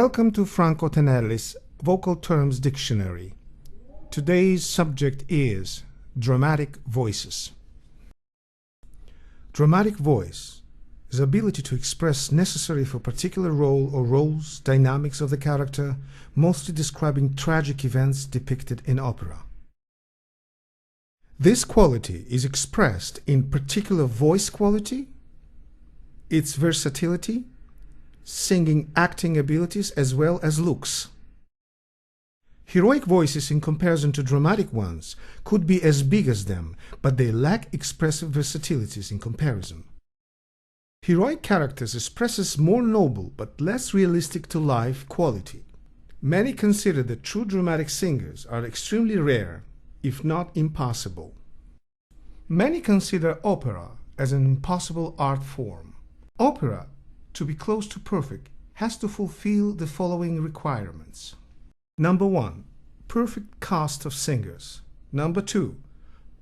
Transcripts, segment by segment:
Welcome to Franco Tenelli's Vocal Terms Dictionary. Today's subject is dramatic voices. Dramatic voice is the ability to express necessary for a particular role or roles, dynamics of the character, mostly describing tragic events depicted in opera. This quality is expressed in particular voice quality, its versatility, singing acting abilities as well as looks. Heroic voices in comparison to dramatic ones could be as big as them, but they lack expressive versatilities in comparison. Heroic characters expresses more noble but less realistic to life quality. Many consider that true dramatic singers are extremely rare, if not impossible. Many consider opera as an impossible art form. Opera, to be close to perfect, has to fulfill the following requirements. Number 1. Perfect cast of singers. Number 2.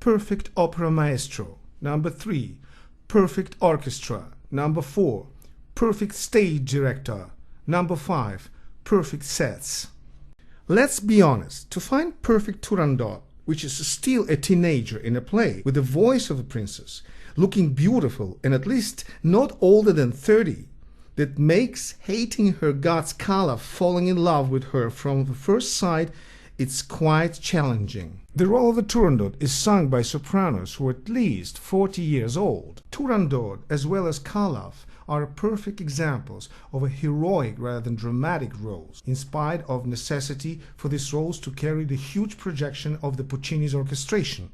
Perfect opera maestro. Number 3. Perfect orchestra. Number 4. Perfect stage director. Number 5. Perfect sets. Let's be honest, to find perfect Turandot, which is still a teenager in a play with the voice of a princess, looking beautiful and at least not older than 30, that makes hating her god's Kala falling in love with her from the first sight, it's quite challenging. The role of the Turandot is sung by sopranos who are at least 40 years old. Turandot as well as Kalaf are perfect examples of a heroic rather than dramatic roles, in spite of necessity for these roles to carry the huge projection of the Puccini's orchestration.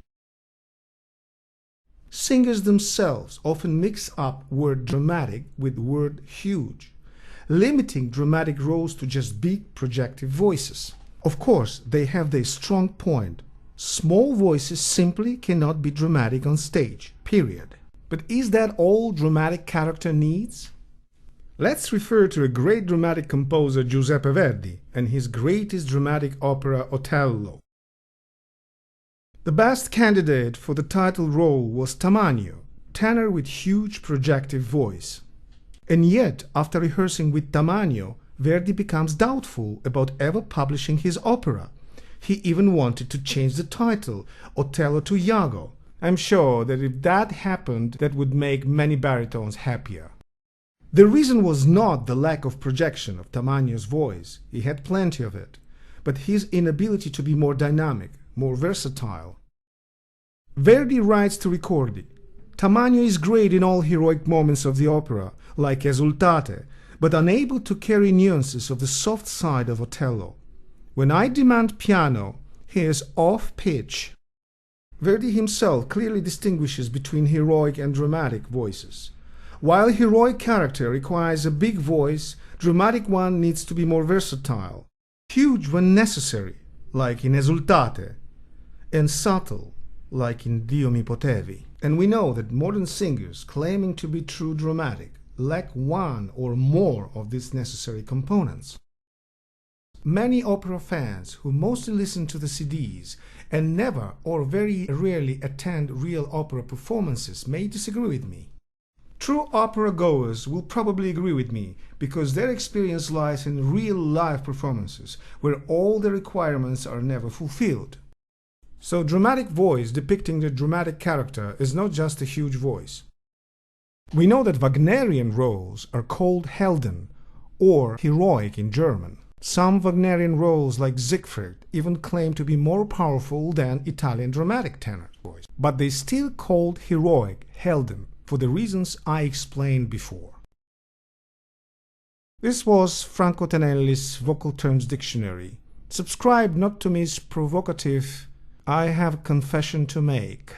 Singers themselves often mix up word dramatic with word huge, limiting dramatic roles to just big projective voices. Of course, they have their strong point. Small voices simply cannot be dramatic on stage, period. But is that all dramatic character needs? Let's refer to a great dramatic composer Giuseppe Verdi and his greatest dramatic opera Otello. The best candidate for the title role was Tamagno, tenor with huge projective voice. And yet, after rehearsing with Tamagno, Verdi becomes doubtful about ever publishing his opera. He even wanted to change the title, Otello to Iago. I'm sure that if that happened, that would make many baritones happier. The reason was not the lack of projection of Tamagno's voice, he had plenty of it, but his inability to be more dynamic, more versatile. Verdi writes to Ricordi, Tamagno is great in all heroic moments of the opera, like Esultate, but unable to carry nuances of the soft side of Otello. When I demand piano, he is off-pitch. Verdi himself clearly distinguishes between heroic and dramatic voices. While heroic character requires a big voice, dramatic one needs to be more versatile, huge when necessary, like in Esultate, and subtle, like in Dio mi potevi. And we know that modern singers claiming to be true dramatic lack one or more of these necessary components. Many opera fans who mostly listen to the CDs and never or very rarely attend real opera performances may disagree with me. True opera goers will probably agree with me because their experience lies in real live performances where all the requirements are never fulfilled. So dramatic voice depicting the dramatic character is not just a huge voice. We know that Wagnerian roles are called Helden or heroic in German. Some Wagnerian roles like Siegfried even claim to be more powerful than Italian dramatic tenor voice, but they still called heroic Helden for the reasons I explained before. This was Franco Tenelli's Vocal Terms Dictionary. Subscribe not to miss provocative I have a confession to make.